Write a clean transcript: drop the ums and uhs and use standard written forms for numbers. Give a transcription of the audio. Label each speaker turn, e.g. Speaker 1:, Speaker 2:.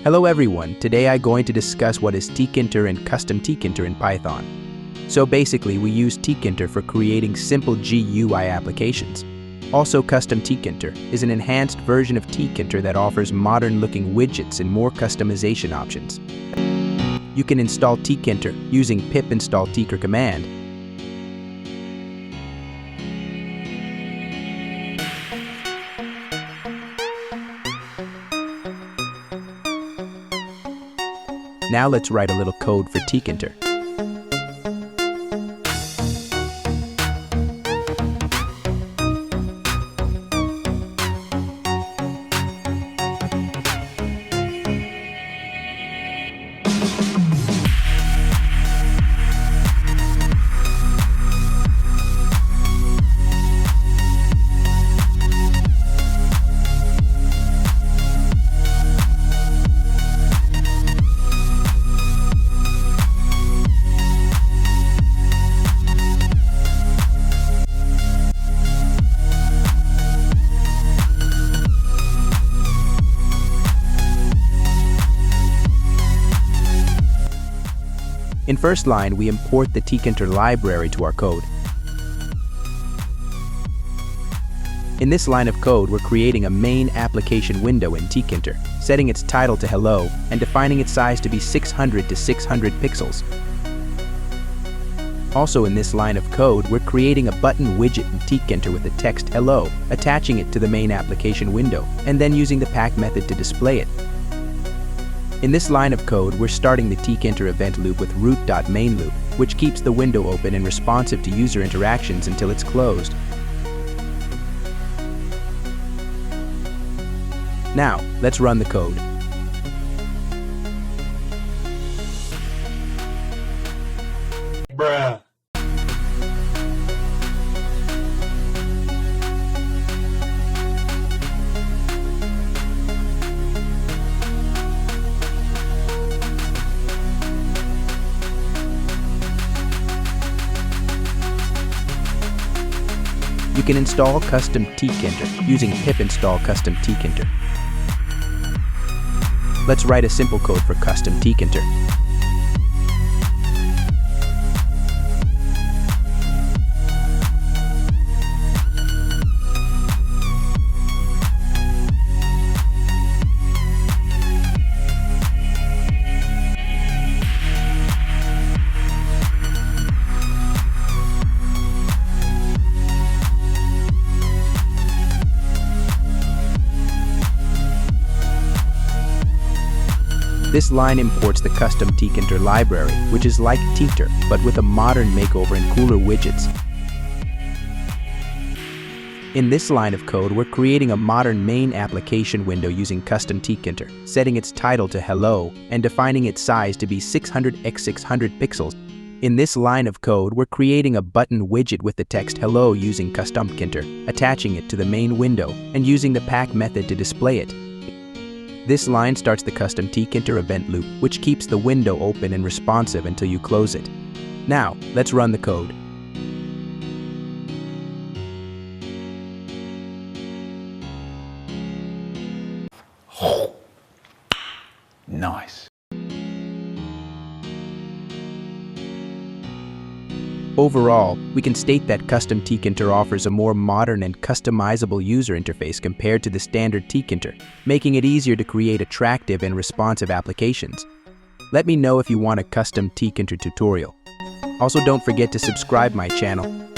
Speaker 1: Hello everyone, today I'm going to discuss what is tkinter and custom tkinter in Python. So basically we use tkinter for creating simple GUI applications. Also custom tkinter is an enhanced version of tkinter that offers modern looking widgets and more customization options. You can install tkinter using pip install tkinter command. Now let's write a little code for tkinter. In first line, we import the tkinter library to our code. In this line of code, we're creating a main application window in tkinter, setting its title to hello and defining its size to be 600 to 600 pixels. Also in this line of code, we're creating a button widget in tkinter with the text hello, attaching it to the main application window, and then using the pack method to display it. In this line of code, we're starting the tkinter event loop with root.mainLoop, which keeps the window open and responsive to user interactions until it's closed. Now, let's run the code.
Speaker 2: Bruh.
Speaker 1: You can install custom tkinter using pip install custom tkinter. Let's write a simple code for custom tkinter. This line imports the custom tkinter library, which is like tkinter, but with a modern makeover and cooler widgets. In this line of code, we're creating a modern main application window using custom tkinter, setting its title to hello and defining its size to be 600 x 600 pixels. In this line of code, we're creating a button widget with the text hello using customtkinter, attaching it to the main window and using the pack method to display it. This line starts the custom tkinter event loop, which keeps the window open and responsive until you close it. Now, let's run the code.
Speaker 2: Nice.
Speaker 1: Overall, we can state that custom tkinter offers a more modern and customizable user interface compared to the standard tkinter, making it easier to create attractive and responsive applications. Let me know if you want a custom tkinter tutorial. Also, don't forget to subscribe my channel.